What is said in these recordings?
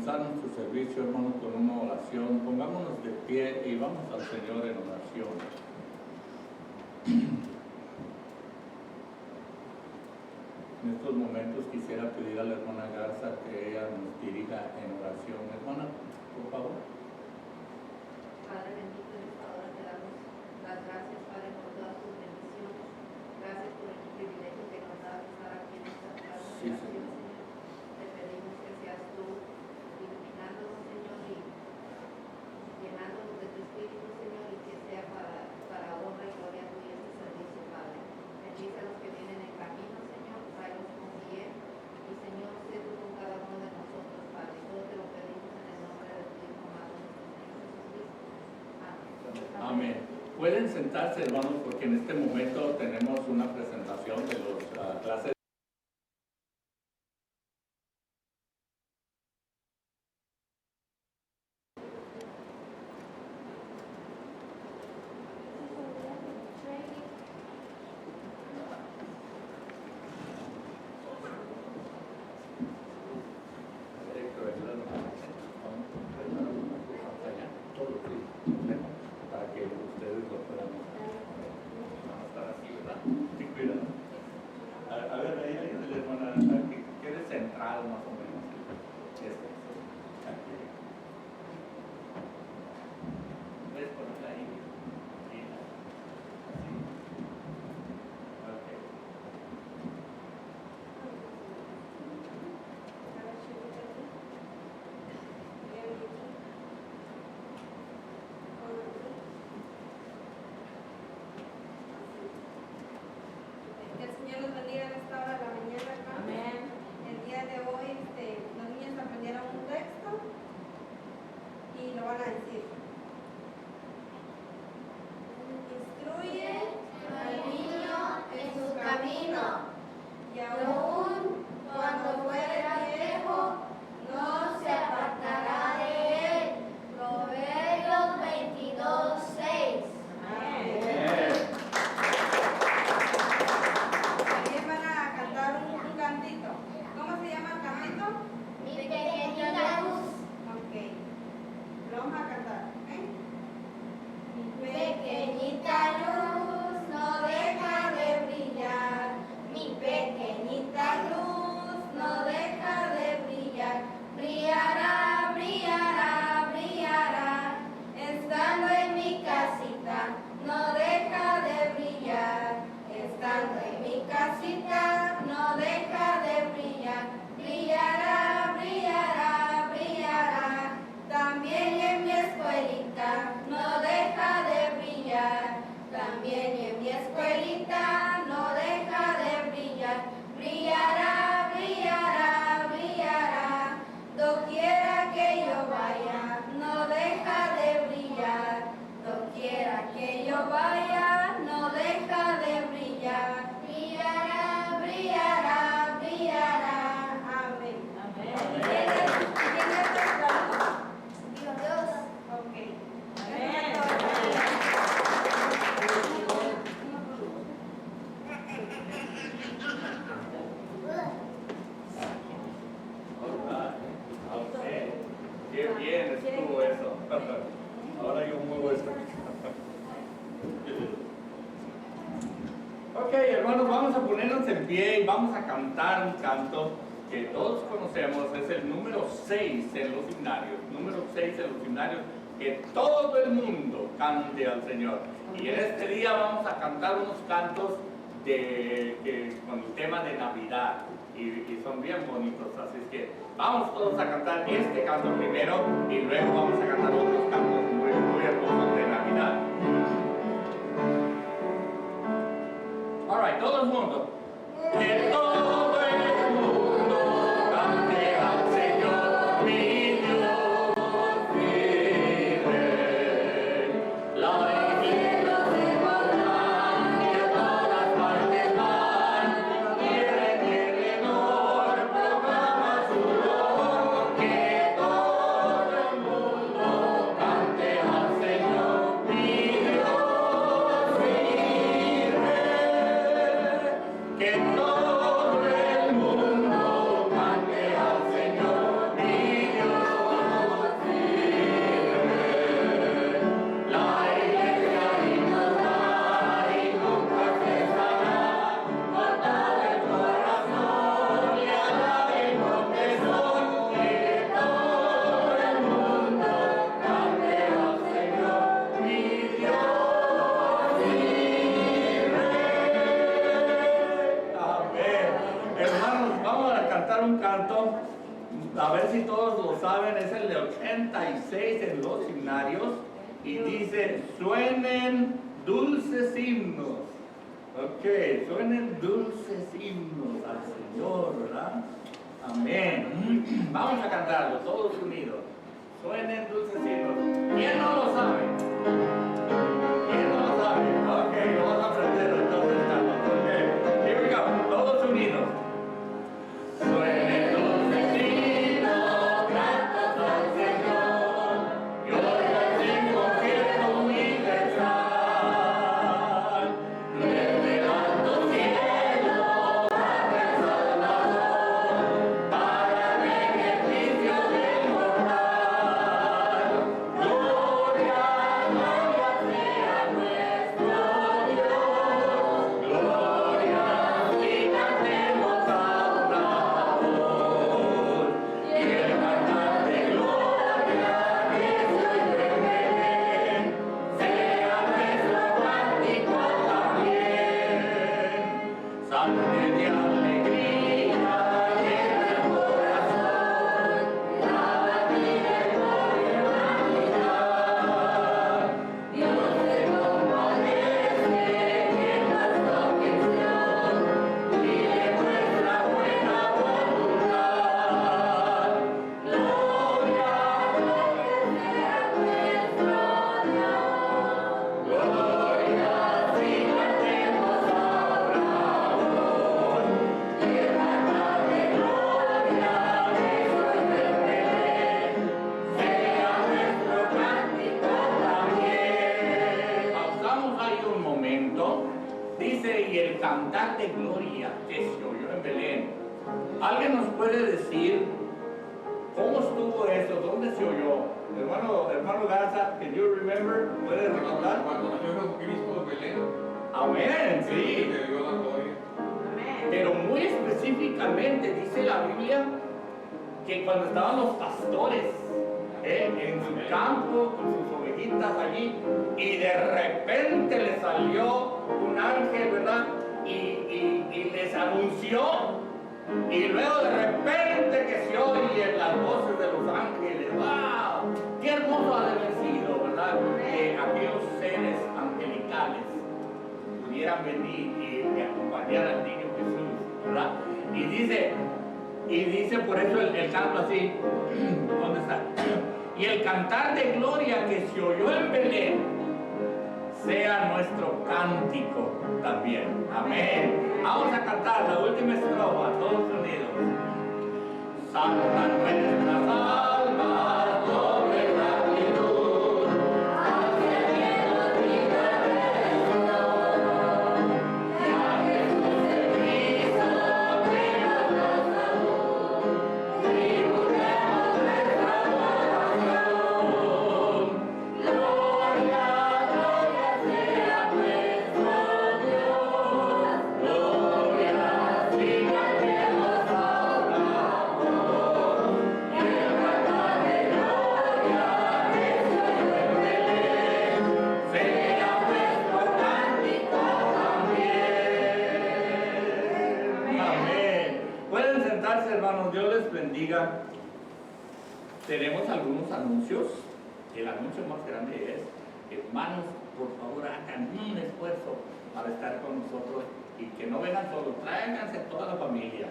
comenzar nuestro servicio, hermanos, con una oración. Pongámonos de pie y vamos al Señor en oración. En estos momentos quisiera pedir a la hermana Garza que ella nos dirija en oración. Hermana, por favor. Padre bendito, en esta hora te damos las gracias, Padre, por todas tus bendiciones. Gracias por el privilegio que nos da de estar aquí en esta casa de oración, Señor. Te pedimos que seas tú iluminándonos, Señor, y llenándonos de tu Espíritu, Señor, y que sea para honra y gloria tuya este servicio, Padre. Bendice a los que vienen en camino, Señor, tráelos con bien. Y, Señor, sé tú con cada uno de nosotros, Padre. Todo te lo pedimos en el nombre de tu Hijo amado, nuestro Señor Jesucristo. Amén. Pueden sentarse, hermanos, porque en este momento tenemos una presentación de los clases. Para que ustedes lo puedan estar así, ¿verdad? Sí, cuidado. A ver, ahí la hermana, que quede central más o menos. Aquí. ¿Puedes ponerla ahí? Sí. Así. Ok. Que el Señor los bendiga en esta hora de la mañana, hermanos. Amén. El día de hoy los niños aprendieron un texto y lo van a decir. Instruye al niño en su camino, y y aún aún cuando fuera viejo, no se apartará de él. Proverbios 22:6. también van a cantar un cantito. ¿Cómo se llama el cantito? Mi pequeñita luz, Ok. Lo vamos a cantar, ¿ok? Mi pequeñita luz, no deja de brillar. Mi pequeñita luz, no deja de brillar. Brillará, brillará, brillará. Estando en mi casita, no deja de brillar. Estando en mi casita, no deja de brillar. Brillará, brillará, brillará. También en mi escuelita, no deja de brillar. También en mi escuelita, no deja de brillar. Brillará, brillará, brillará. Doquiera que yo vaya, no deja de brillar. Doquiera que yo vaya, no deja de brillar. Brillará, brillará, brillará. Amén. Amén. ¿Quién es nuestra luz? Dios. Ok. Amén. Okay. Qué bien estuvo eso. Ahora yo muevo esto. Ok, hermanos, vamos a ponernos en pie y vamos a cantar un canto que todos conocemos. Es el número 6 en los himnarios. Número 6 en los himnarios. Que todo el mundo cante al Señor. Y en este día vamos a cantar unos cantos con el tema de Navidad. Y son bien bonitos, así es que vamos todos a cantar este canto primero y luego vamos a cantar otros cantos muy, muy hermosos de Navidad. Alright, todo el mundo. Que todo el mundo cante al Señor, mi Dios vive. La iglesia se volverá, que a todas partes van, quieren proclama su dolor, que todo el mundo cante al Señor, mi Dios vive, que todo un canto, a ver si todos lo saben, es el de 86 en los himnarios, y dice, suenen dulces himnos. Ok, suenen dulces himnos al Señor, ¿verdad? Amén. Vamos a cantarlo todos unidos. Suenen dulces himnos. ¿Quién no lo sabe? ¿Quién no lo sabe? Ok, lo vamos a aprender entonces, Carlos. Ok, here we go. Todos unidos. Suenen dulces himnos, gratos al Señor, y hoy así concierto universal. Desde el alto cielo baja el Salvador, para beneficio del mortal. Gloria, gloria sea nuestro Dios, gloria, y cantemos a una voz, y el cantar de gloria que se oye en Belén, sea nuestro cántico también. Sangre de alegría llena el corazón, la batida por humanidad. Dios se compadece en nuestra aflicción y demuestra buena voluntad. Gloria, gloria sea nuestro Dios. Gloria, si cantemos ahora voz, y el cantar de gloria que soy de Belén, sea nuestro cántico también. Pausamos ahí un momento. Dice, y el cantar de gloria que se oyó en Belén. ¿Alguien nos puede decir cómo estuvo eso? ¿Dónde se oyó? Hermano Garza, can you remember? ¿Puede recordar? Cuando nació Jesucristo de Belén, Amén, sí. le dio la gloria. Pero muy específicamente dice la Biblia que cuando estaban los pastores en su campo con sus ovejitas allí, y de repente les salió un ángel, ¿verdad? Y les anunció, y luego de repente que se oyen las voces de los ángeles. ¡Wow! ¡Qué hermoso ha de haber sido, ¿verdad? Que aquellos seres angelicales pudieran venir y acompañar al niño Jesús, ¿verdad? Y dice por eso el canto así, ¿dónde está? Y el cantar de gloria que se oyó en Belén sea nuestro cántico también. Amén. Vamos a cantar la última estrofa, todos unidos. Santa nuestras almas, doble gratitud, hacia el cielo grita redención. Y a Jesús el Cristo, tenemos la salud, tributemos nuestra adoración. Gloria, gloria sea nuestro Dios, gloria, si cantemos ahora voz, y el cantar de gloria que se oyó en Belén, sea nuestro cántico también. Amén. Pueden sentarse, hermanos, Dios les bendiga. Tenemos algunos anuncios. El anuncio más grande es, hermanos, por favor hagan un esfuerzo para estar con nosotros y que no vengan solos, tráiganse toda la familia,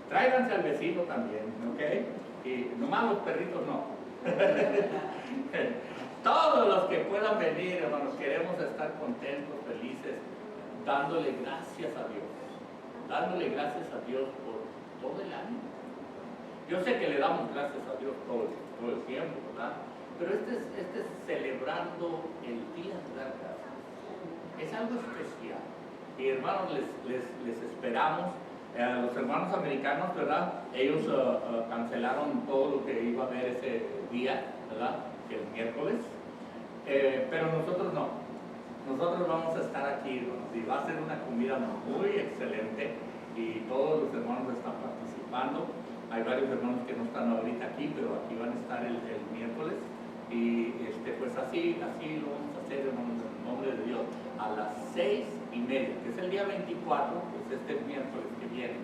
tráiganse al vecino también, ¿ok? Y nomás los perritos no. Todos los que puedan venir, hermanos, queremos estar contentos, felices, dándole gracias a Dios por todo el año. Yo sé que le damos gracias a Dios todo el tiempo, ¿verdad? Pero este es celebrando el Día de dar gracias. Es algo especial. Y hermanos, les esperamos. Los hermanos americanos, ¿verdad? Ellos cancelaron todo lo que iba a haber ese día, ¿verdad? El miércoles. Pero nosotros no. Nosotros vamos a estar aquí, hermanos, y va a ser una comida muy excelente. Y todos los hermanos están participando. Hay varios hermanos que no están ahorita aquí, pero aquí van a estar el miércoles. Y pues así lo vamos a hacer, hermanos, en el nombre de Dios, a las 6:30, que es el día 24, pues este miércoles que viene.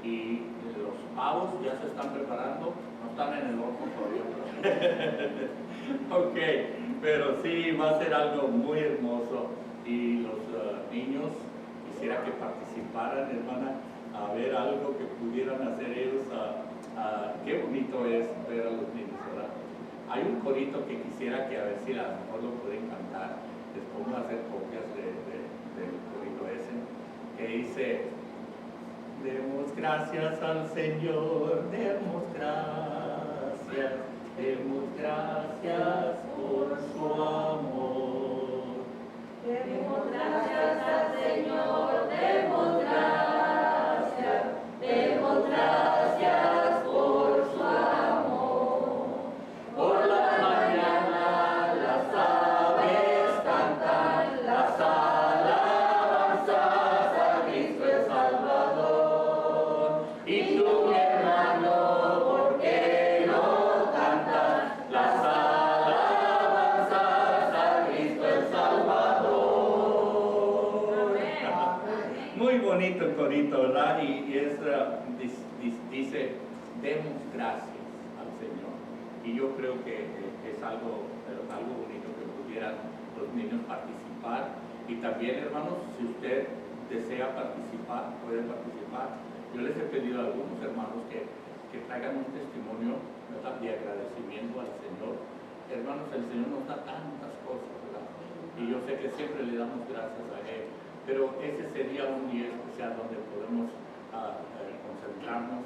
y los pavos ya se están preparando, no están en el horno todavía. Ok, pero sí va a ser algo muy hermoso y los niños quisiera que participaran, hermana, a ver algo que pudieran hacer ellos. Qué bonito es ver a los niños, ¿verdad? Hay un corito que quisiera que a ver si a lo mejor lo pueden cantar. Les pongo a hacer copias del corito ese, que dice: demos gracias al Señor, demos gracias por su amor. Demos gracias al Señor, demos gracias por su amor. Por la mañana las aves cantan las alabanzas a Cristo el Salvador. Y tú, mi hermano, ¿por qué no cantas las alabanzas a Cristo el Salvador? Muy bonito el corito, ¿verdad? Y es, dice, demos gracias al Señor. Y yo creo que es algo bonito que pudieran los niños participar. Y también, hermanos, si usted desea participar, puede participar. Yo les he pedido a algunos hermanos que traigan un testimonio, ¿verdad?, de agradecimiento al Señor. Hermanos, el Señor nos da tantas cosas, ¿verdad? Y yo sé que siempre le damos gracias a Él. Pero ese sería un día especial donde podemos concentrarnos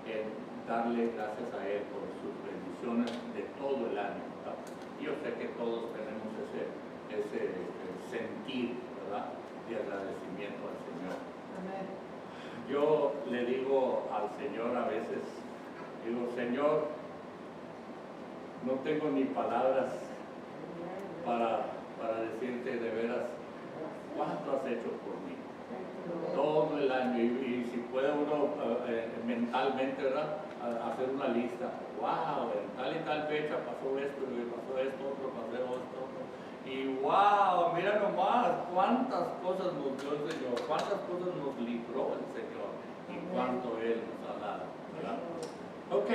en darle gracias a Él por sus bendiciones de todo el año, ¿verdad? Yo sé que todos tenemos ese sentir, ¿verdad?, de agradecimiento al Señor. Amén. Yo le digo al Señor a veces, digo: Señor, no tengo ni palabras para decirte de veras cuánto has hecho por mí todo el año. Y si puede uno mentalmente, ¿verdad?, hacer una lista. Wow, en tal y tal fecha pasó esto, otro, pasó esto. Y wow, mira nomás cuántas cosas nos dio el Señor, cuántas cosas nos libró el Señor y cuánto Él nos ha dado, ¿verdad? Ok,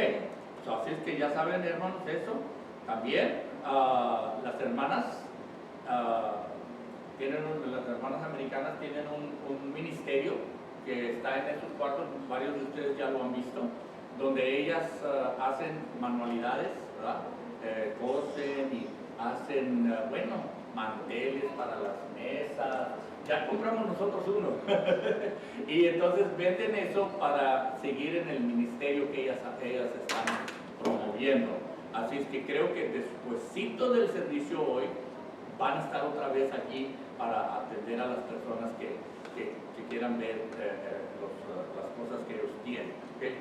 así es que ya saben, hermanos, eso. También las hermanas las hermanas americanas tienen un ministerio que está en esos cuartos, varios de ustedes ya lo han visto, donde ellas hacen manualidades, ¿verdad? Cosen y hacen, manteles para las mesas. Ya compramos nosotros uno. Y entonces venden eso para seguir en el ministerio que ellas están promoviendo. Así es que creo que despuesito del servicio hoy van a estar otra vez aquí para atender a las personas que quieran ver las cosas que ellos tienen, ¿okay?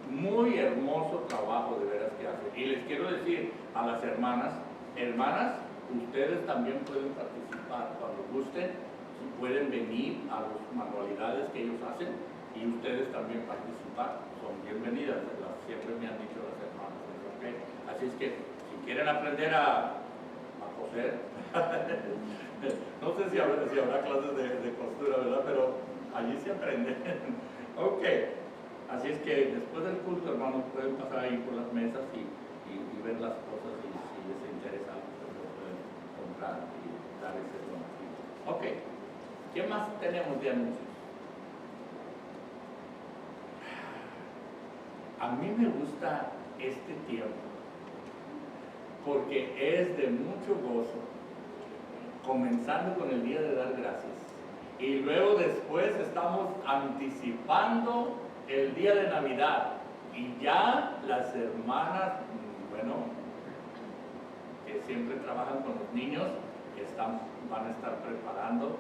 Muy hermoso trabajo de veras que hacen. Y les quiero decir a las hermanas, ustedes también pueden participar cuando gusten, pueden venir a las manualidades que ellos hacen y ustedes también participar, son bienvenidas, siempre me han dicho las hermanas, ¿okay? Así es que si quieren aprender a coser, no sé si habrá clases de costura, ¿verdad? Pero allí se aprende. Ok, así es que después del culto, hermanos, pueden pasar ahí por las mesas y ver las cosas, y si les interesa, pues lo pueden comprar y dar ese donativo. Ok, ¿qué más tenemos de anuncios? A mí me gusta este tiempo porque es de mucho gozo, comenzando con el día de dar gracias y luego después estamos anticipando el día de Navidad y ya las hermanas, que siempre trabajan con los niños, van a estar preparando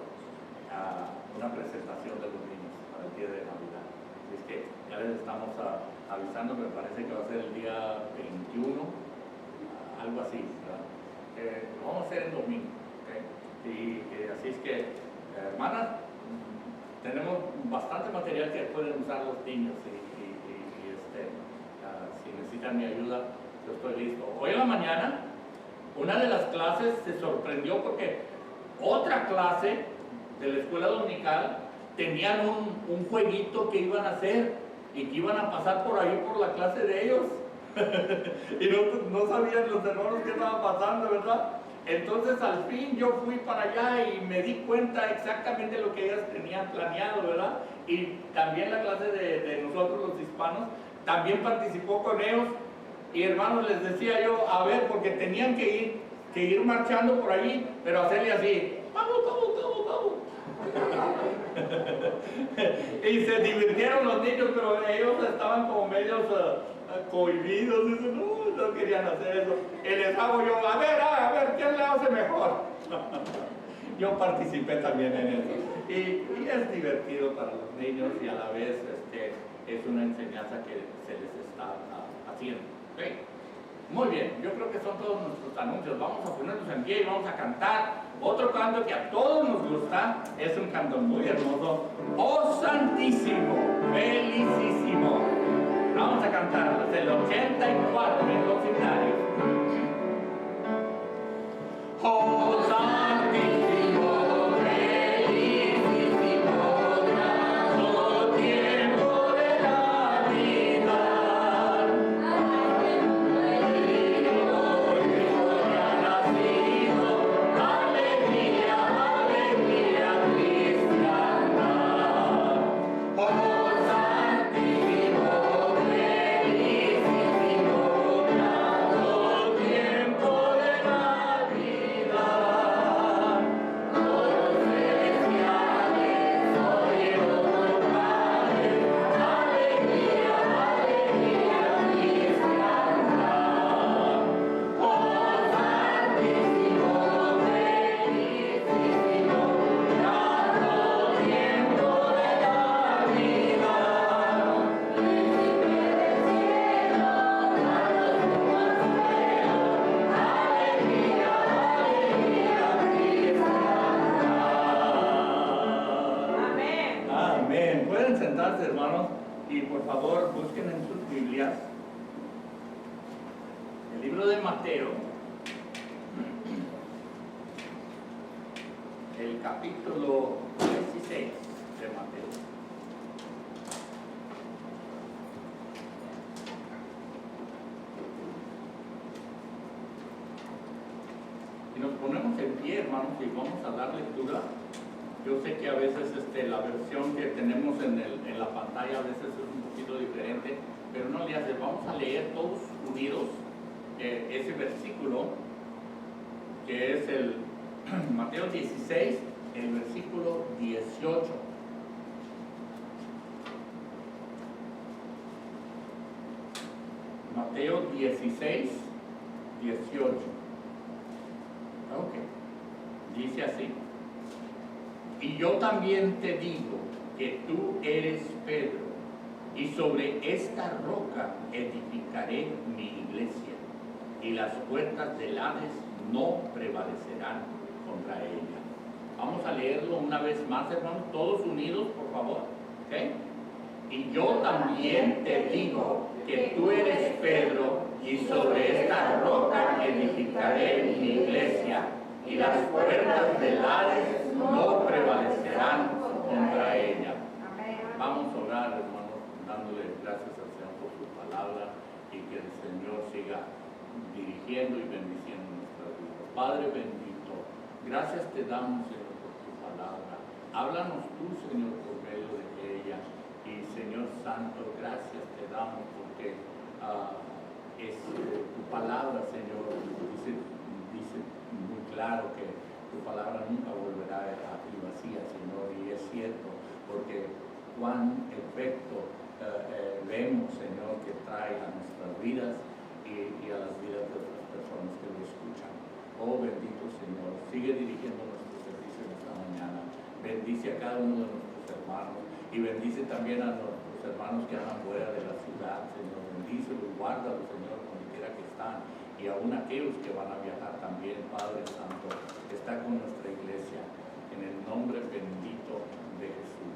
una presentación de los niños para el día de Navidad. Así es que ya les estamos avisando, me parece que va a ser el día 21, algo así, ¿verdad? Lo vamos a hacer el domingo, ¿okay? Y así es que, hermanas, tenemos bastante material que pueden usar los niños y si necesitan mi ayuda, yo estoy listo. Hoy en la mañana, una de las clases se sorprendió porque otra clase de la escuela dominical tenían un jueguito que iban a hacer y que iban a pasar por ahí por la clase de ellos. Y no sabían los hermanos qué estaba pasando, ¿verdad? Entonces al fin yo fui para allá y me di cuenta exactamente lo que ellas tenían planeado, ¿verdad? Y también la clase de nosotros los hispanos también participó con ellos. Y hermanos, les decía yo, a ver, porque tenían que ir marchando por allí, pero hacerle así, vamos, vamos, vamos, vamos. Y se divirtieron los niños, pero ellos estaban como medios cohibidos, no querían hacer eso. Y les hago yo, a ver, ¿quién le hace mejor? Yo participé también en eso. Y es divertido para los niños y a la vez es una enseñanza que se les está haciendo. ¿Okay? Muy bien, yo creo que son todos nuestros anuncios. Vamos a ponernos en pie y vamos a cantar otro canto que a todos nos gusta. Es un canto muy hermoso. Oh Santísimo, felicísimo. Vamos a cantar desde el 84 en los himnarios. Oh Santísimo, felicísimo, grato tiempo de la vida. Amén. Pueden sentarse, hermanos, y por favor busquen en sus Biblias el libro de Mateo, el capítulo 16 de Mateo. Y nos ponemos en pie, hermanos, y vamos a dar lectura. Yo sé que a veces la versión que tenemos en la pantalla a veces es un poquito diferente, pero no le hace. Vamos a leer todos unidos ese versículo, que es el Mateo 16, el versículo 18. Mateo 16, 18. Ok. Dice así. Y yo también te digo que tú eres Pedro, y sobre esta roca edificaré mi iglesia, y las puertas del Hades no prevalecerán contra ella. Vamos a leerlo una vez más, hermanos, todos unidos, por favor. ¿Okay? Y yo también te digo que tú eres Pedro, y sobre esta roca edificaré mi iglesia, y las puertas del Hades no prevalecerán contra ella. Vamos a orar, hermanos, dándole gracias al Señor por su palabra y que el Señor siga dirigiendo y bendiciendo nuestras vidas. Padre bendito, gracias te damos, Señor, por tu palabra. Háblanos tú, Señor, por medio de ella. Y Señor Santo, gracias te damos porque es tu palabra, Señor, dice muy claro que tu palabra nunca volverá a ti vacía, Señor, y es cierto, porque cuán efecto vemos, Señor, que trae a nuestras vidas y a las vidas de otras personas que lo escuchan. Oh bendito Señor, sigue dirigiendo nuestro servicio en esta mañana. Bendice a cada uno de nuestros hermanos y bendice también a nuestros hermanos que andan fuera de la ciudad, Señor. Bendícelos, guárdalos, Señor, donde quiera que están. Y aún aquellos que van a viajar también, Padre Santo, está con nuestra iglesia, en el nombre bendito de Jesús.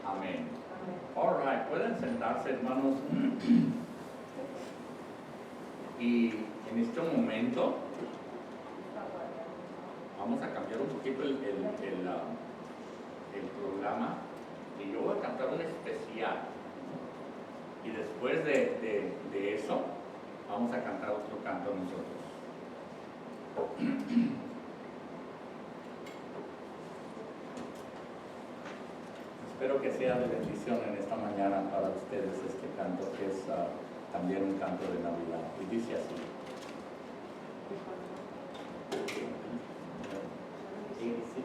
Amén. All right, pueden sentarse, hermanos. Y en este momento vamos a cambiar un poquito el programa, y yo voy a cantar un especial. Y después de eso, vamos a cantar otro canto nosotros. Espero que sea de bendición en esta mañana para ustedes este canto, que es también un canto de Navidad. Y dice así. 86.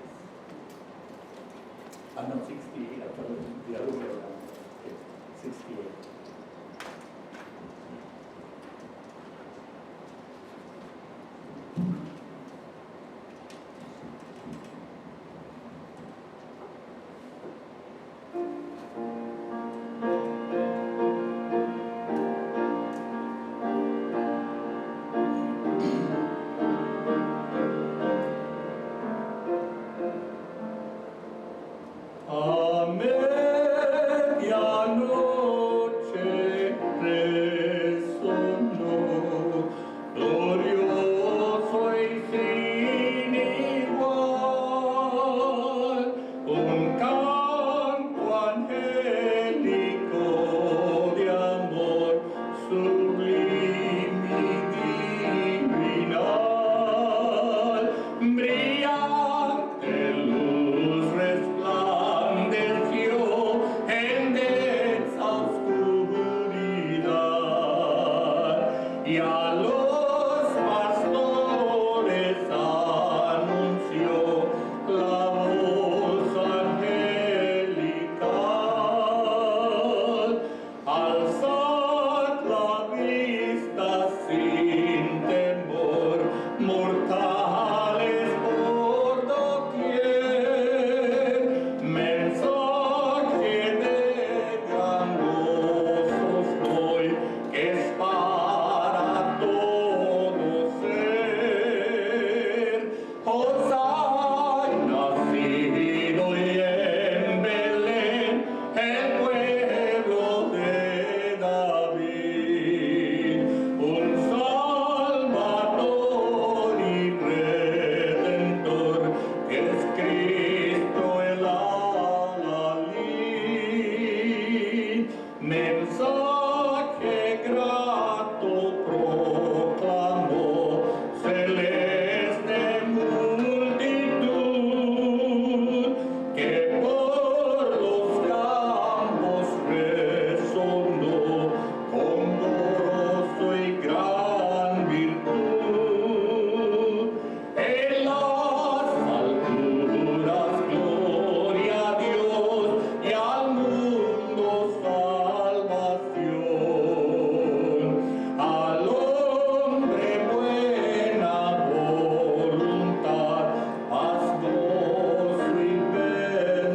No, 68. I thought it was the other way around. Okay, 68. A medianoche resonó, glorioso y sin igual, un canto angélico de amor sublime y divinal, brillante luz resplandeció en densa oscuridad, y a los pastores anunció la voz angelical. Alzad la vista sin temor, mortales por doquier, mensaje de gran gozo hoy, que es para todo ser. Os hay nacido y en Belén el pueblo de David, un Salvador y Redentor, que es Cristo el alelí. Mensaje grato proclamó celeste multitud, que por los campos resonó con gozo y gran virtud. En las alturas gloria a Dios y al mundo salvación, al hombre buena voluntad, paz, gozo y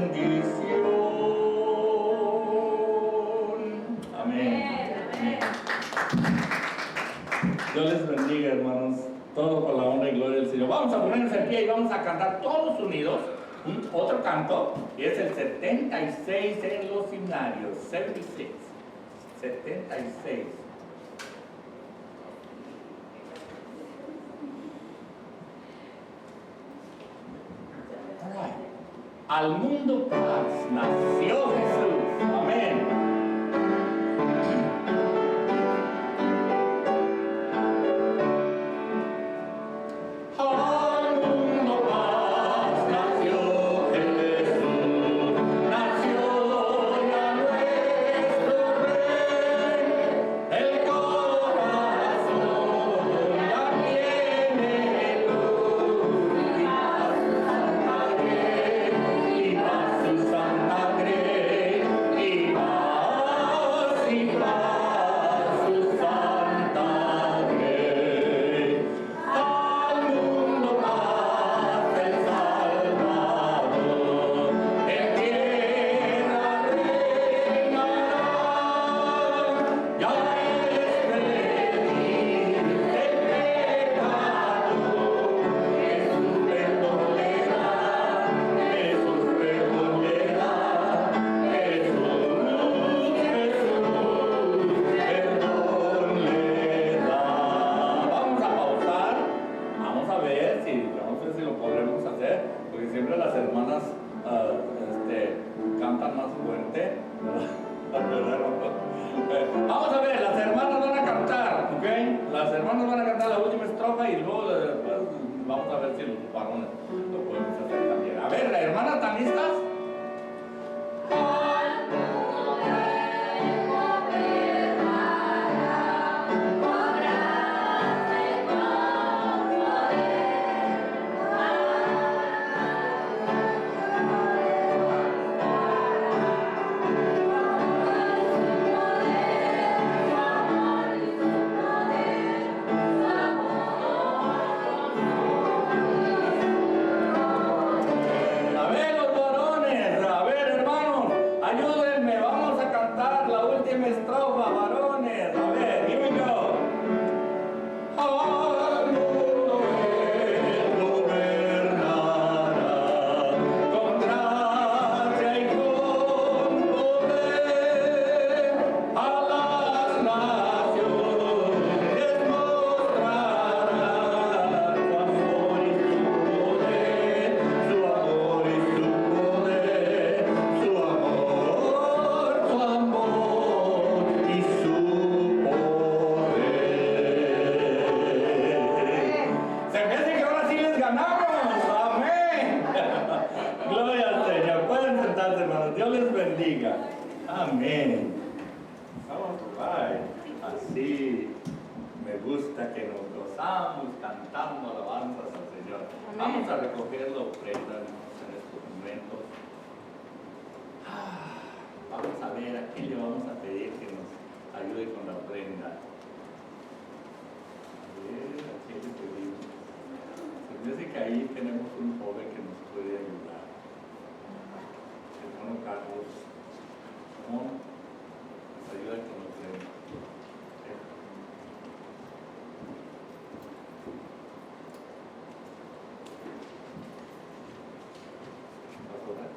bendición. Amén. Amén. Dios les bendiga, hermanos. Todo por la honra y gloria del Señor. Vamos a ponernos en pie y vamos a cantar todos unidos otro canto, y es el 76 en los himnarios. 76. 76. All right. Al mundo paz nació Jesús. Amén. Al mundo paz nació Jesús, nació ya nuestro Rey, el corazón ya tiene luz, y paz su santa grey, y paz su santa grey. Al mundo paz el Salvador, en tierra reinará, ya es feliz el pecado, Jesús perdón le da, Jesús perdón le da, Jesús perdón le da. Vamos a pausar. Vamos a ver si lo podremos hacer, porque siempre las hermanas cantan más fuerte, ¿verdad? hermanos van a cantar la última estrofa y luego después vamos a ver si los varones lo podemos hacer también. A ver, hermanas, ¿están listas? Amén. Así me gusta que nos gozamos cantando alabanzas al Señor. Vamos a recoger la ofrenda, hermanos, en estos momentos. Vamos a ver a quién le vamos a pedir que nos ayude con la ofrenda. A ver, ¿a quién le pedimos? Se me hace que ahí tenemos un joven que nos puede ayudar. Hermano Carlos. ¿Cómo? Nos ayuda con la ofrenda. ¿Vas a orar?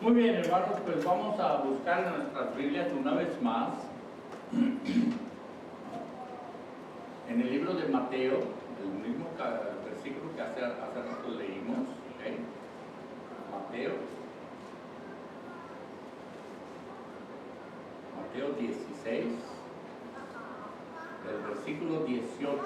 Muy bien, hermanos, pues vamos a buscar en nuestras Biblias una vez más en el libro de Mateo, el mismo versículo que hace rato leímos, ¿okay? Mateo 16, del versículo 18.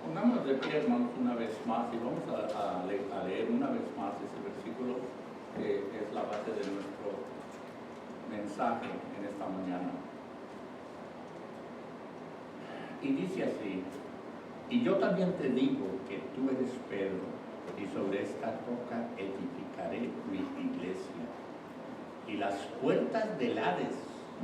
Pongámonos de pie, hermanos, una vez más y vamos a leer una vez más ese versículo que es la base de nuestro mensaje en esta mañana. Y dice así: y yo también te digo que tú eres Pedro, y sobre esta roca edificaré mi iglesia, y las puertas del Hades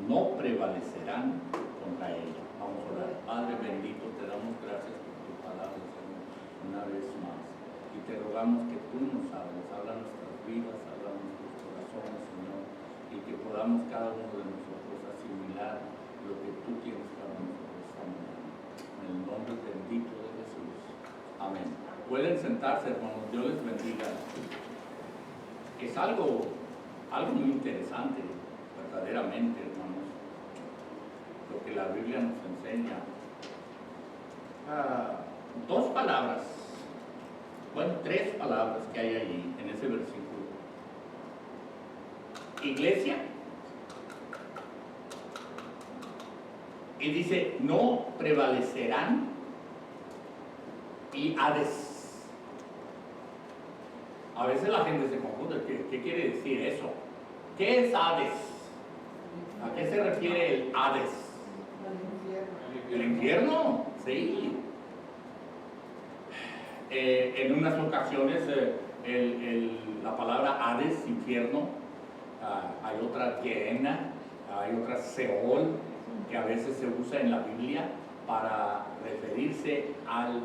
no prevalecerán contra ella. Vamos a orar. Padre bendito, te damos gracias por tu palabra, Señor, una vez más, y te rogamos que tú nos hables, habla nuestras vidas, habla nuestros corazones, Señor, y que podamos cada uno de nosotros asimilar lo que tú tienes para nosotros esta mañana. En el nombre bendito de Jesús. Amén. Pueden sentarse, hermanos. Dios les bendiga. Es algo muy interesante, verdaderamente, hermanos, lo que la Biblia nos enseña. Dos palabras, bueno, tres palabras que hay allí en ese versículo: iglesia, Y dice, no prevalecerán, y Hades. A veces la gente se confunde. ¿Qué quiere decir eso? ¿Qué es Hades? ¿A qué se refiere el Hades? ¿El infierno? Sí. En unas ocasiones la palabra Hades, infierno, hay otra Gehenna, hay otra Seol, que a veces se usa en la Biblia para referirse al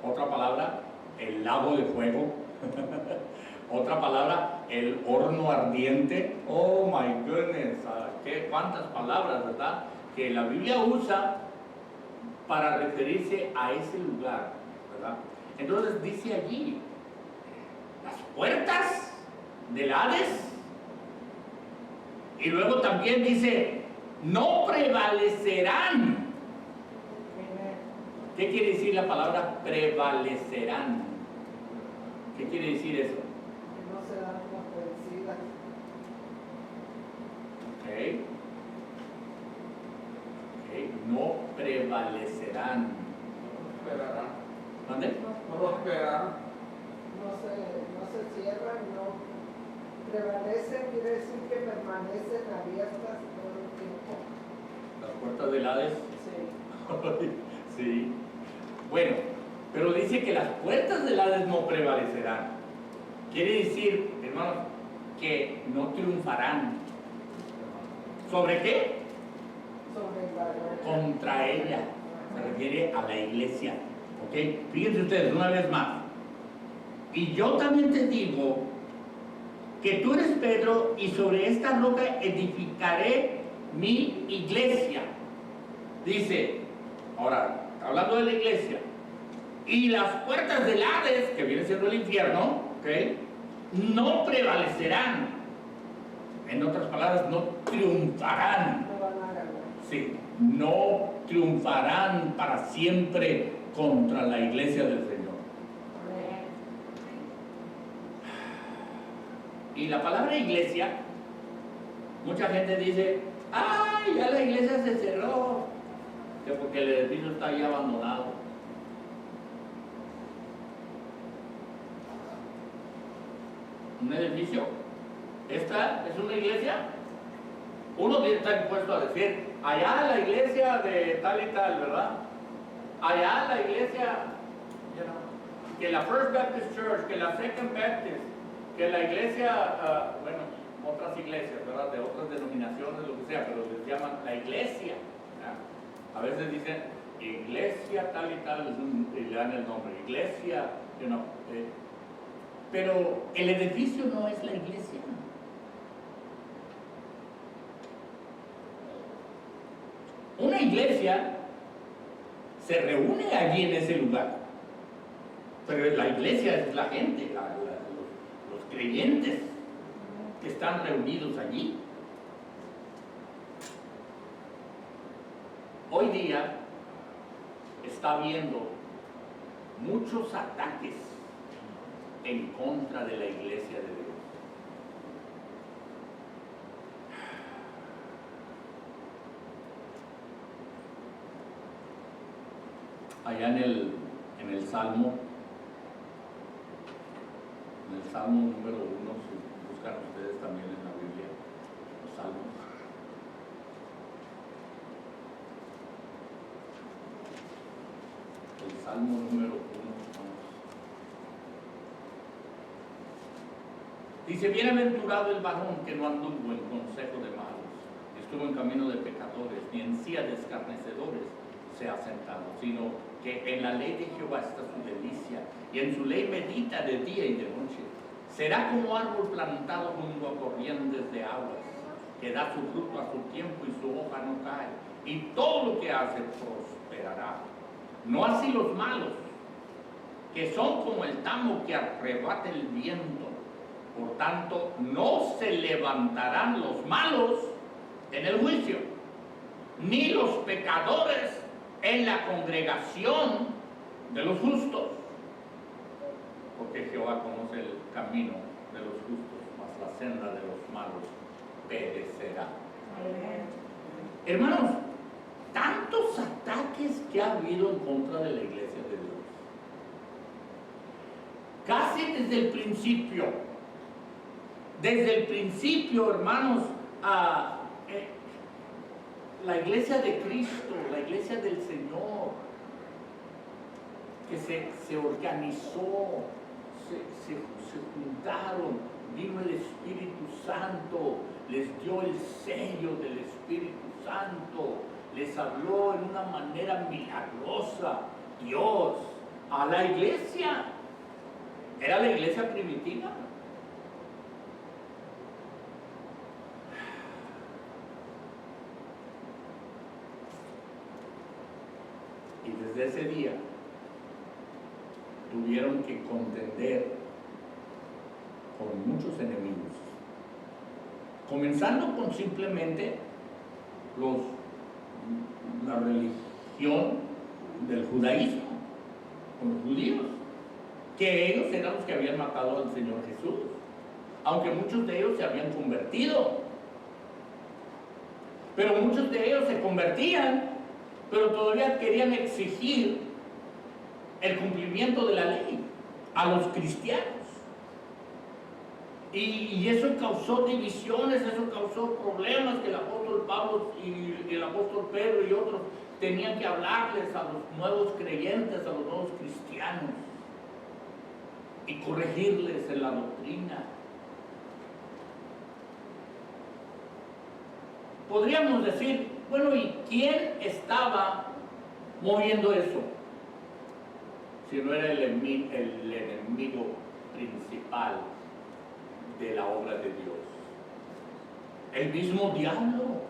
otra palabra, el lago de fuego. Otra palabra, el horno ardiente. Oh my goodness, cuántas palabras, ¿verdad? Que la Biblia usa para referirse a ese lugar, ¿verdad? Entonces dice allí, las puertas del Hades, y luego también dice, no prevalecerán. ¿Qué quiere decir la palabra prevalecerán? ¿Qué quiere decir eso? Que no serán convencidas. Ok. No prevalecerán. Esperarán. ¿Dónde? No prosperarán. No se cierran, no prevalecen, quiere decir que permanecen abiertas todo el tiempo. Las puertas del Hades. Sí. Sí. Bueno, pero dice que las puertas del Hades no prevalecerán. Quiere decir, hermanos, que no triunfarán. ¿Sobre qué? Sobre la Contra ella. Se refiere a la iglesia. ¿Ok? Fíjense ustedes una vez más. Y yo también te digo que tú eres Pedro, y sobre esta roca edificaré mi iglesia. Dice, ahora, hablando de la iglesia, y las puertas del Hades, que viene siendo el infierno, ¿ok?, no prevalecerán. En otras palabras, no triunfarán. no van a ganar. Sí, no triunfarán para siempre contra la iglesia del Señor. Y la palabra iglesia, mucha gente dice, ¡ay, ya la iglesia se cerró! Que porque el edificio está ahí abandonado. ¿Un edificio? ¿Esta es una iglesia? Uno está impuesto a decir, allá la iglesia de tal y tal, ¿verdad? Allá la iglesia, que la First Baptist Church, que la Second Baptist, que la iglesia, bueno, otras iglesias, ¿verdad? De otras denominaciones, lo que sea, pero les llaman la iglesia. ¿Ya? A veces dicen iglesia tal y tal, y le dan el nombre, iglesia, pero el edificio no es la iglesia. Una iglesia se reúne allí en ese lugar, pero la iglesia es la gente, los creyentes que están reunidos allí. Hoy día está habiendo muchos ataques en contra de la iglesia de Dios. Allá en el Salmo número 1, si buscan ustedes también en la Biblia, los Salmos. El Salmo número 1. Dice, bienaventurado el varón que no anduvo en consejo de malos, estuvo en camino de pecadores, ni en silla de escarnecedores se ha sentado, sino que en la ley de Jehová está su delicia, y en su ley medita de día y de noche. Será como árbol plantado junto a corrientes de aguas, que da su fruto a su tiempo y su hoja no cae, y todo lo que hace prosperará. No así los malos, que son como el tamo que arrebata el viento. Por tanto, no se levantarán los malos en el juicio, ni los pecadores en la congregación de los justos, porque Jehová conoce el camino de los justos, mas la senda de los malos perecerá. Hermanos, tantos ataques que ha habido en contra de la iglesia de Dios. Casi desde el principio. Desde el principio, hermanos, la iglesia de Cristo, la iglesia del Señor, que se organizó, se juntaron, vino el Espíritu Santo, les dio el sello del Espíritu Santo, les habló en una manera milagrosa Dios a la iglesia. Era la iglesia primitiva. Y desde ese día tuvieron que contender con muchos enemigos, comenzando con simplemente la religión del judaísmo, con los judíos, que ellos eran los que habían matado al Señor Jesús, aunque muchos de ellos se habían convertido. Pero muchos de ellos se convertían, pero todavía querían exigir el cumplimiento de la ley a los cristianos. Y eso causó divisiones, eso causó problemas que el apóstol Pablo y el apóstol Pedro y otros tenían que hablarles a los nuevos creyentes, a los nuevos cristianos, y corregirles en la doctrina. Podríamos decir, bueno, ¿y quién estaba moviendo eso? Si no era el enemigo principal de la obra de Dios. El mismo diablo.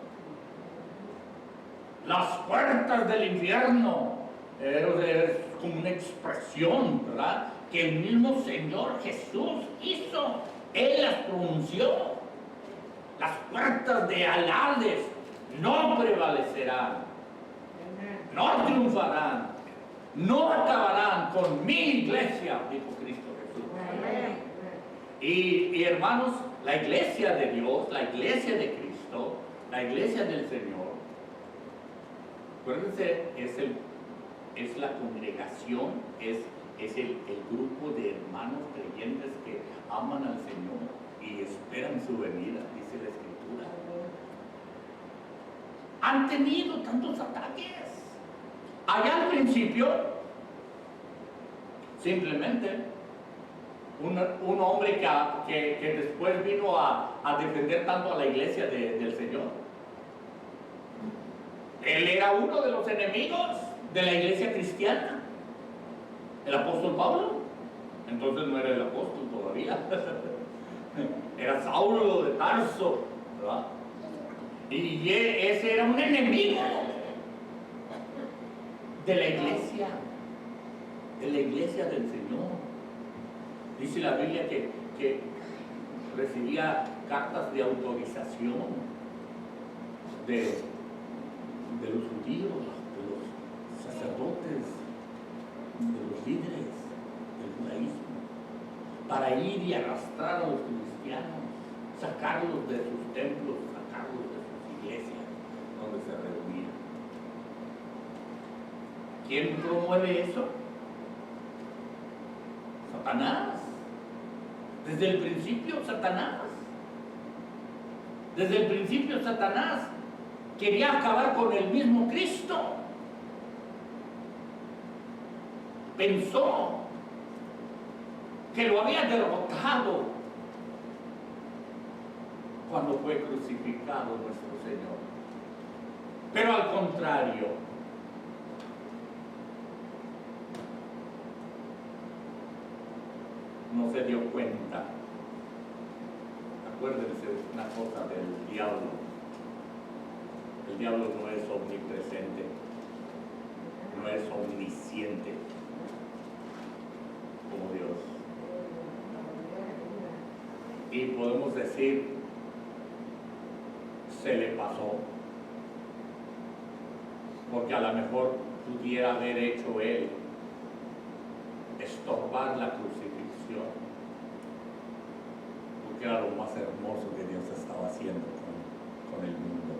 Las puertas del infierno. Es como una expresión, ¿verdad?, que el mismo Señor Jesús hizo. Él las pronunció. Las puertas de Hades no prevalecerán, no triunfarán, no acabarán con mi iglesia, dijo Cristo Jesús. Y hermanos, la iglesia de Dios, la iglesia de Cristo, la iglesia del Señor, acuérdense, es la congregación, es el grupo de hermanos creyentes que aman al Señor y esperan su venida, dice la Escritura. Han tenido tantos ataques. Allá al principio, simplemente, un hombre que después vino a defender tanto a la iglesia del Señor. Él era uno de los enemigos de la iglesia cristiana, el apóstol Pablo. Entonces no era el apóstol todavía. Era Saulo de Tarso, ¿verdad? Y ese era un enemigo de la iglesia del Señor. Dice la Biblia que recibía cartas de autorización de los judíos, de los sacerdotes, de los líderes del judaísmo, para ir y arrastrar a los cristianos, sacarlos de sus templos, sacarlos de sus iglesias donde se reunían. ¿Quién promueve eso? Satanás. Desde el principio, Satanás. Desde el principio, Satanás quería acabar con el mismo Cristo. Pensó que lo había derrotado cuando fue crucificado nuestro Señor. Pero al contrario, no se dio cuenta. Acuérdense una cosa del diablo. El diablo no es omnipresente, no es omnisciente como Dios. Y podemos decir, se le pasó, porque a lo mejor pudiera haber hecho él estorbar la crucifixión, porque era lo más hermoso que Dios estaba haciendo con el mundo.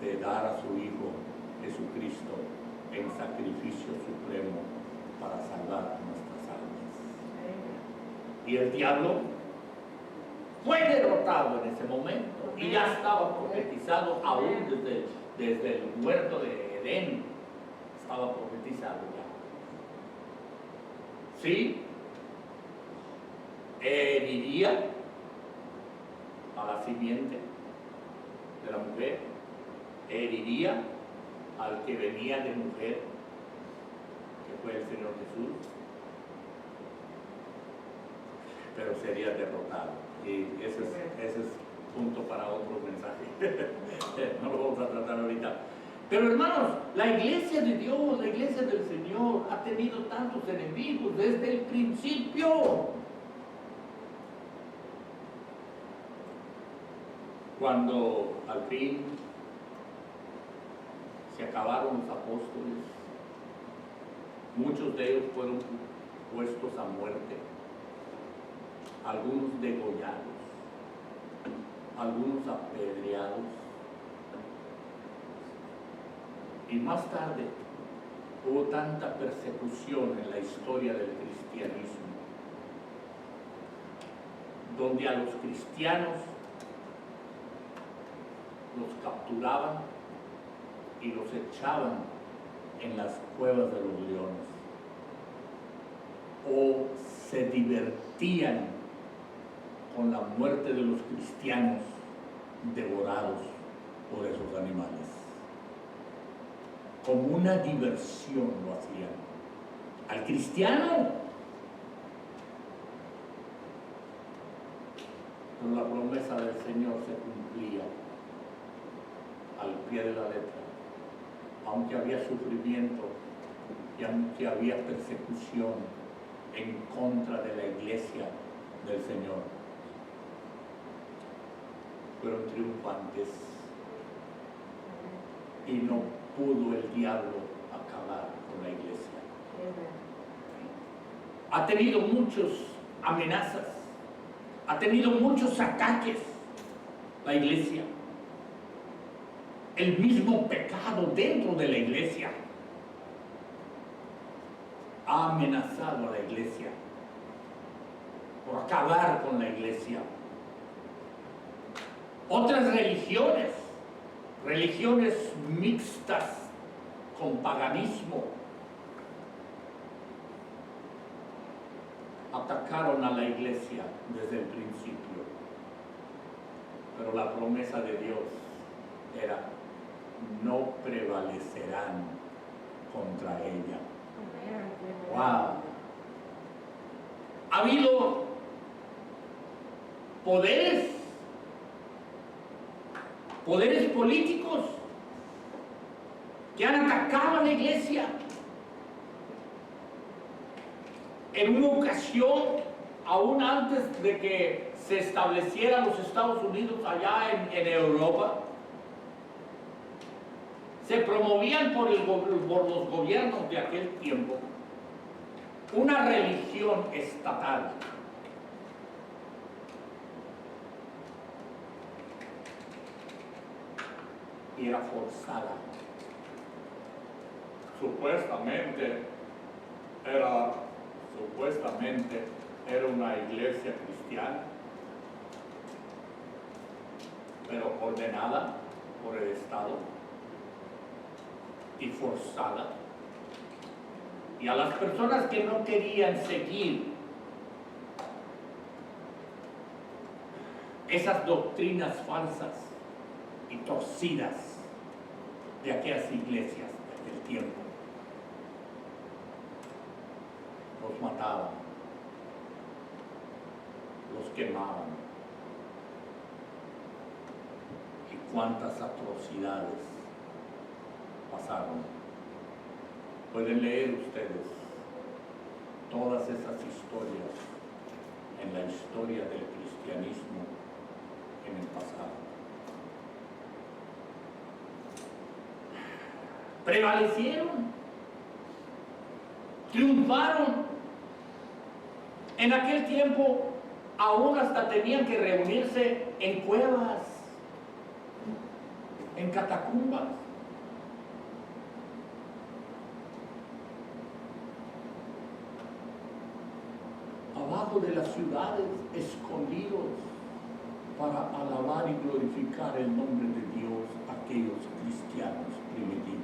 de dar a su Hijo Jesucristo en sacrificio supremo para salvar nuestras almas. Y el diablo fue derrotado en ese momento y ya estaba profetizado aún desde el huerto de Edén. Estaba profetizado ya. Sí, heriría a la simiente de la mujer, heriría al que venía de mujer, que fue el Señor Jesús, pero sería derrotado. Y ese es punto para otro mensaje. No lo vamos a tratar ahorita. Pero hermanos, la iglesia de Dios, la iglesia del Señor, ha tenido tantos enemigos desde el principio. Cuando al fin se acabaron los apóstoles, muchos de ellos fueron puestos a muerte, algunos degollados, algunos apedreados, y más tarde hubo tanta persecución en la historia del cristianismo, donde a los cristianos los capturaban y los echaban en las cuevas de los leones, o se divertían con la muerte de los cristianos devorados por esos animales. Como una diversión lo hacían al cristiano. Pero la promesa del Señor se cumplía al pie de la letra. Aunque había sufrimiento y aunque había persecución en contra de la iglesia del Señor, fueron triunfantes y no pudo el diablo acabar con la iglesia. Ha tenido muchas amenazas, ha tenido muchos ataques la iglesia. El mismo pecado dentro de la iglesia ha amenazado a la iglesia por acabar con la iglesia. Otras religiones mixtas con paganismo, atacaron a la iglesia desde el principio, pero la promesa de Dios era: no prevalecerán contra ella. ¡Wow! Ha habido poderes políticos que han atacado a la iglesia. En una ocasión, aún antes de que se establecieran los Estados Unidos allá en Europa, se promovían por los gobiernos de aquel tiempo una religión estatal. Y era forzada. Supuestamente era una iglesia cristiana, pero ordenada por el Estado y forzada. Y a las personas que no querían seguir esas doctrinas falsas y torcidas de aquellas iglesias de aquel tiempo, los mataban, los quemaban. Y cuántas atrocidades pasaron. Pueden leer ustedes todas esas historias en la historia del cristianismo en el pasado. Prevalecieron, triunfaron. En aquel tiempo aún hasta tenían que reunirse en cuevas, en catacumbas. Abajo de las ciudades, escondidos para alabar y glorificar el nombre de Dios, aquellos cristianos primitivos.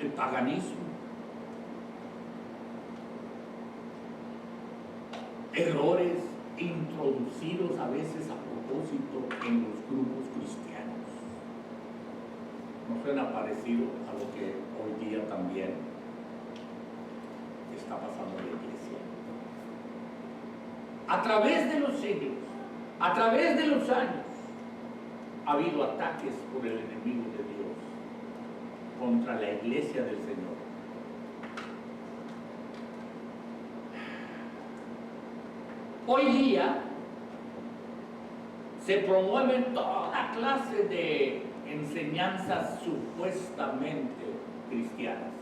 El paganismo, errores introducidos a veces a propósito en los grupos cristianos. ¿No suena parecido a lo que hoy día también está pasando en la iglesia? A través de los siglos, a través de los años, ha habido ataques por el enemigo de Dios contra la iglesia del Señor. Hoy día se promueven toda clase de enseñanzas supuestamente cristianas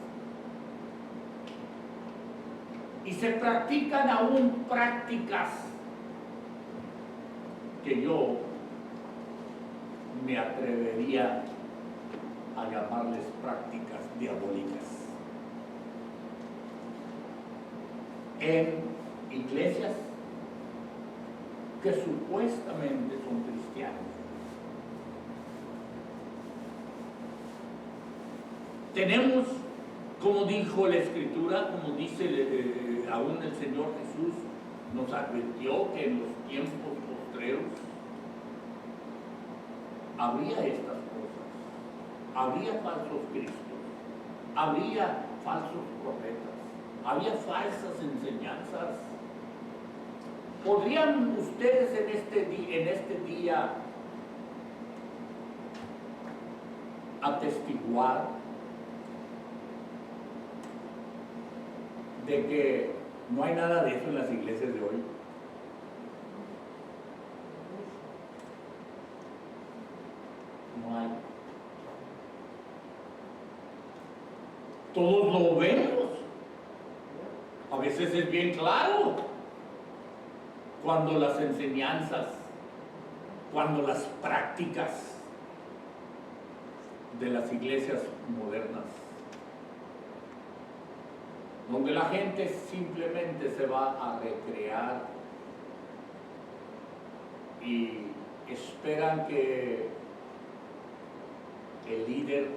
y se practican aún prácticas que yo me atrevería a llamarles prácticas diabólicas en iglesias que supuestamente son cristianas. Tenemos, como dijo la Escritura, como dice aún el Señor Jesús, nos advirtió que en los tiempos postreros habría estas cosas, habría falsos cristos, habría falsos profetas, había falsas enseñanzas. ¿Podrían ustedes en este día atestiguar de que no hay nada de eso en las iglesias de hoy? No hay. Todos lo vemos. A veces es bien claro cuando las enseñanzas, cuando las prácticas de las iglesias modernas, donde la gente simplemente se va a recrear y esperan que el líder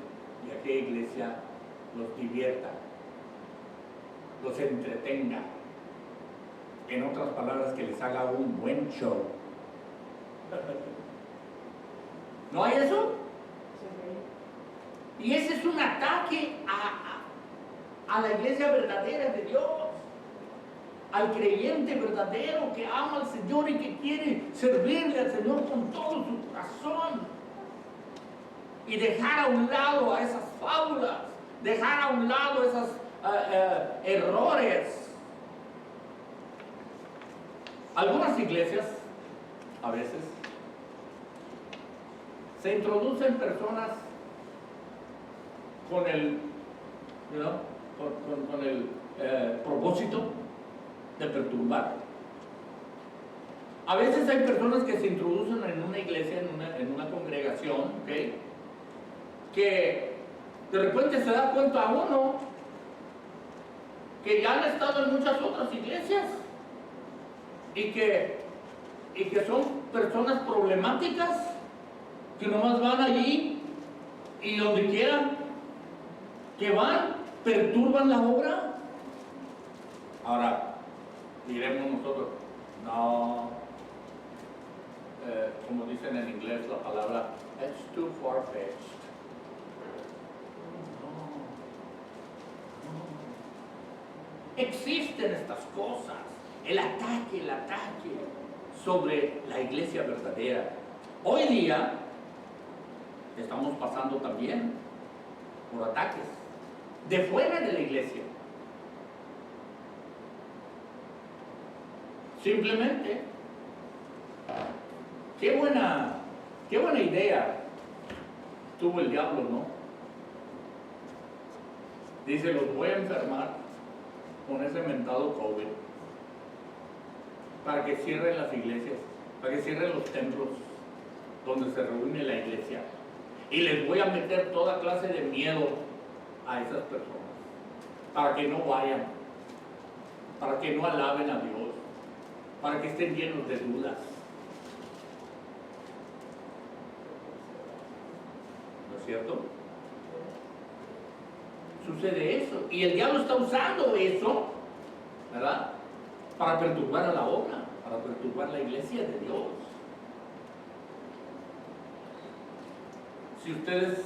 de aquella iglesia los divierta, los entretenga. En otras palabras, que les haga un buen show. ¿No hay eso? Y ese es un ataque a la iglesia verdadera de Dios, al creyente verdadero que ama al Señor y que quiere servirle al Señor con todo su corazón. Y dejar a un lado a esas fábulas, dejar a un lado esos errores. Algunas iglesias, a veces, se introducen personas con el, con el propósito de perturbar. A veces hay personas que se introducen en una iglesia, en una congregación, ¿okay?, que de repente se da cuenta a uno que ya han estado en muchas otras iglesias y que son personas problemáticas que nomás van allí y donde quieran que van, perturban la obra. Ahora, diremos nosotros, no, como dicen en inglés la palabra, it's too far-fetched. Existen estas cosas, el ataque sobre la iglesia verdadera. Hoy día estamos pasando también por ataques de fuera de la iglesia. Simplemente, qué buena idea tuvo el diablo, ¿no? Dice, los voy a enfermar con ese mentado COVID. para que cierren las iglesias, para que cierren los templos donde se reúne la iglesia. Y les voy a meter toda clase de miedo a esas personas, para que no vayan, para que no alaben a Dios, para que estén llenos de dudas. ¿No es cierto? Sucede eso. Y el diablo está usando eso, ¿verdad?, para perturbar a la obra, para perturbar la iglesia de Dios. Si ustedes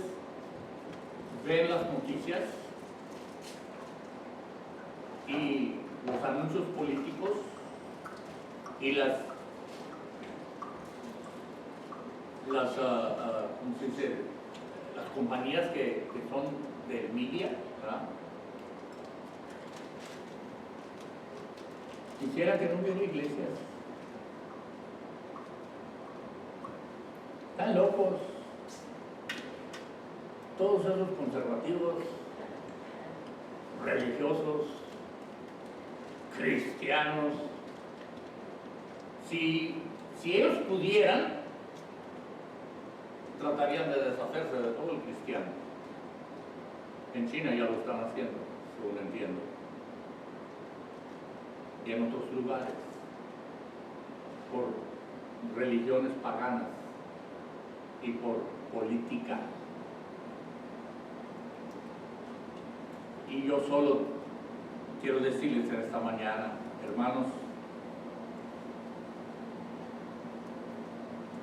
ven las noticias y los anuncios políticos y las ¿cómo se dice?, las compañías que son del media, ¿verdad?, quisiera que no hubiera iglesias. Están locos todos esos conservativos, religiosos, cristianos. Si ellos pudieran, tratarían de deshacerse de todo el cristiano. En China ya lo están haciendo, según entiendo, y en otros lugares, por religiones paganas y por política. Y yo solo quiero decirles en esta mañana, hermanos,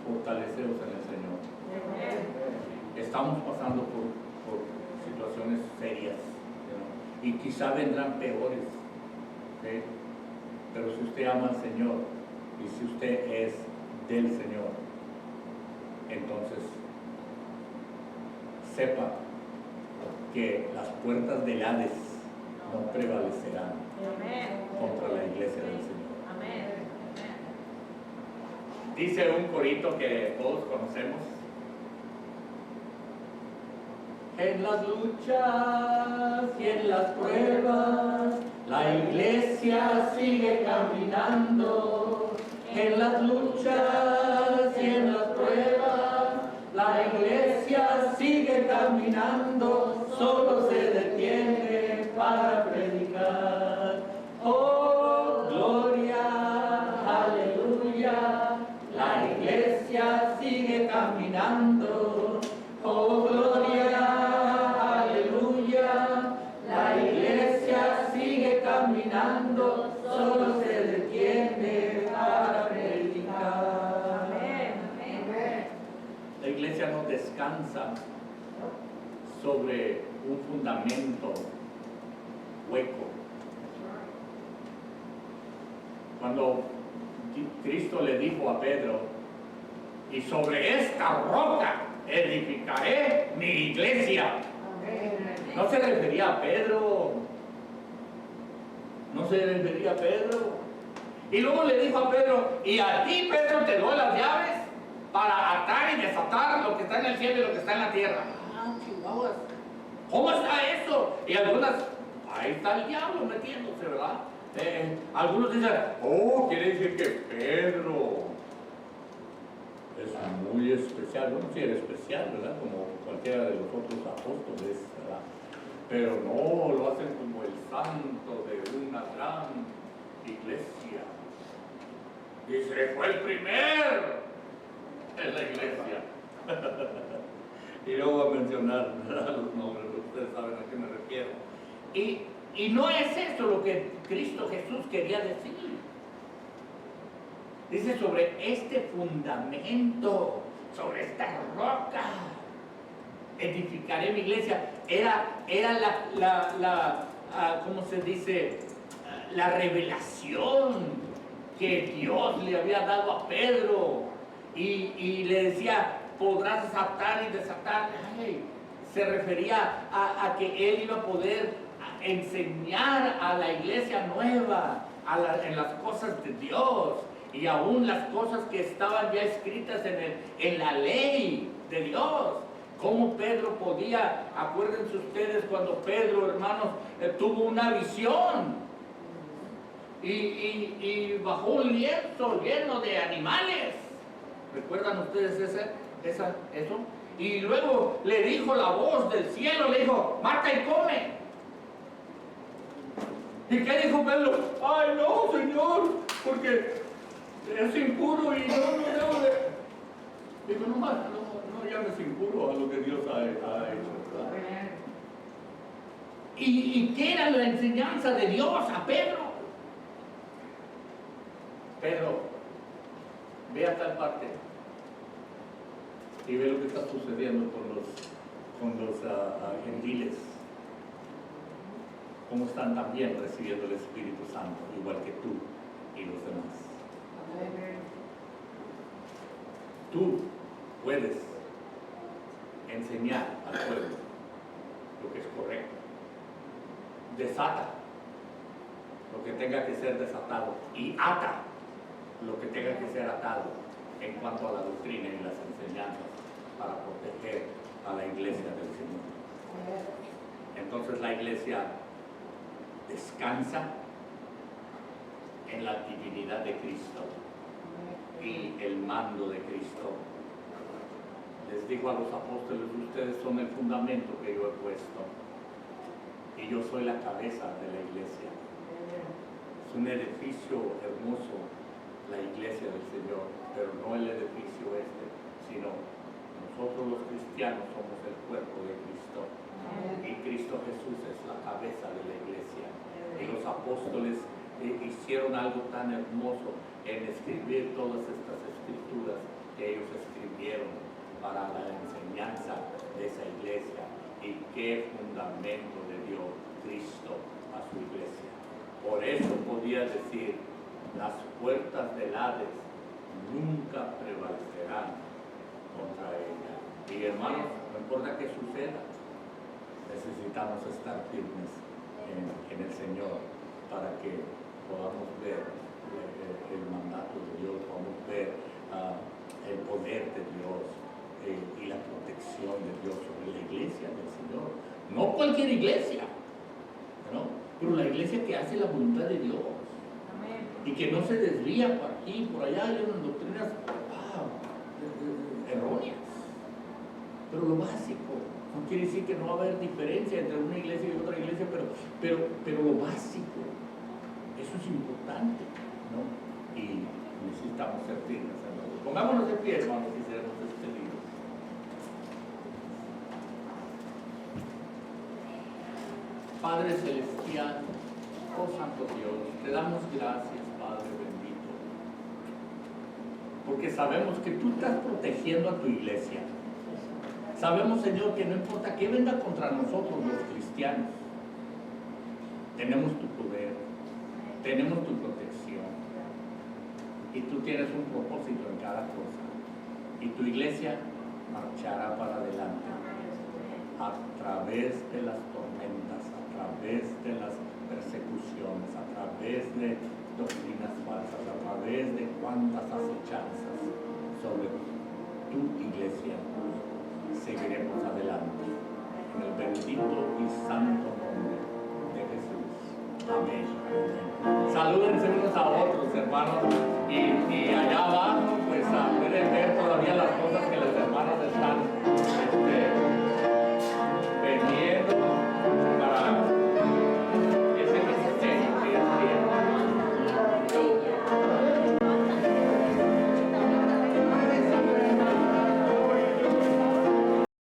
fortaleceos en el Señor. Estamos pasando por situaciones serias, ¿no?, y quizá vendrán peores, ¿sí? Pero si usted ama al Señor y si usted es del Señor, entonces sepa que las puertas del Hades no prevalecerán contra la iglesia del Señor. Dice un corito que todos conocemos: en las luchas y en las pruebas la iglesia sigue caminando. En las luchas y en las pruebas la iglesia sigue caminando. Solo se detiene para predicar. Oh, gloria, aleluya, la iglesia sigue caminando. Oh, gloria, aleluya, la iglesia sigue caminando. Solo se detiene para predicar. La iglesia no descansa sobre un fundamento hueco. Cuando Cristo le dijo a Pedro: y sobre esta roca edificaré mi iglesia, no se refería a Pedro, no se refería a Pedro. Y luego le dijo a Pedro: y a ti, Pedro, te doy las llaves para atar y desatar lo que está en el cielo y lo que está en la tierra. Chihuahuas, ¿cómo está eso? Y algunas, ahí está el diablo metiéndose, ¿verdad? Algunos dicen: oh, quiere decir que Pedro es muy especial. Bueno, sí, era especial, ¿verdad?, como cualquiera de los otros apóstoles, ¿verdad? Pero no, lo hacen como el santo de una gran iglesia. Dice: fue el primero en la iglesia. Y luego voy a mencionar, ¿verdad?, los nombres, ustedes saben a qué me refiero. Y no es eso lo que Cristo Jesús quería decir. Dice: sobre este fundamento, sobre esta roca, edificaré mi iglesia. Era ¿cómo se dice?, la revelación que Dios le había dado a Pedro. Y le decía: podrás atar y desatar. Ay, se refería a que él iba a poder enseñar a la iglesia nueva en las cosas de Dios, y aún las cosas que estaban ya escritas en la ley de Dios. ¿Cómo Pedro podía? Acuérdense ustedes cuando Pedro, hermanos, tuvo una visión. y bajó un lienzo lleno de animales. ¿Recuerdan ustedes eso? Y luego le dijo la voz del cielo, le dijo, mata y come. ¿Y qué dijo Pedro? Ay no, Señor, porque es impuro y no debo de... Digo, no llames impuro a lo que Dios ha hecho, ¿verdad? ¿Y qué era la enseñanza de Dios a Pedro? Pedro, ve a tal parte y ve lo que está sucediendo con los gentiles, cómo están también recibiendo el Espíritu Santo, igual que tú y los demás. Tú puedes enseñar al pueblo lo que es correcto. Desata lo que tenga que ser desatado y ata lo que tenga que ser atado en cuanto a la doctrina y las enseñanzas para proteger a la iglesia del Señor. Entonces la iglesia descansa en la divinidad de Cristo y el mando de Cristo. Les digo a los apóstoles, ustedes son el fundamento que yo he puesto y yo soy la cabeza de la iglesia. Es un edificio hermoso, la iglesia del Señor, pero no el edificio sino nosotros los cristianos somos el cuerpo de Cristo y Cristo Jesús es la cabeza de la iglesia. Y los apóstoles hicieron algo tan hermoso en escribir todas estas escrituras que ellos escribieron para la enseñanza de esa iglesia. Y qué fundamento le dio Cristo a su iglesia. Por eso podía decir, las puertas del Hades nunca prevalecerán contra ella. Y hermanos, no importa qué suceda, necesitamos estar firmes en el Señor para que podamos ver el mandato de Dios, podamos ver el poder de Dios y la protección de Dios sobre la iglesia del Señor. No cualquier iglesia, ¿no? Pero la iglesia que hace la voluntad de Dios. Amén. Y que no se desvía por aquí, por allá, hay unas doctrinas erróneas. Pero lo básico, no quiere decir que no va a haber diferencia entre una iglesia y otra iglesia, pero lo básico, eso es importante, ¿no? Y necesitamos ser firmes, hermanos. Pongámonos de pie, hermanos, y seremos despedidos. Padre Celestial, oh Santo Dios, te damos gracias, Padre bendito, porque sabemos que tú estás protegiendo a tu iglesia. Sabemos, Señor, que no importa qué venga contra nosotros los cristianos, tenemos tu poder, tenemos tu protección, y tú tienes un propósito en cada cosa, y tu iglesia marchará para adelante a través de las tormentas, a través de las persecuciones, a través de doctrinas falsas, a través de cuantas acechanzas sobre tu iglesia. Seguiremos adelante en el bendito y santo nombre de Jesús. Amén. Salúdense unos a otros, hermanos, y allá abajo pues pueden ver todavía las cosas que los hermanos están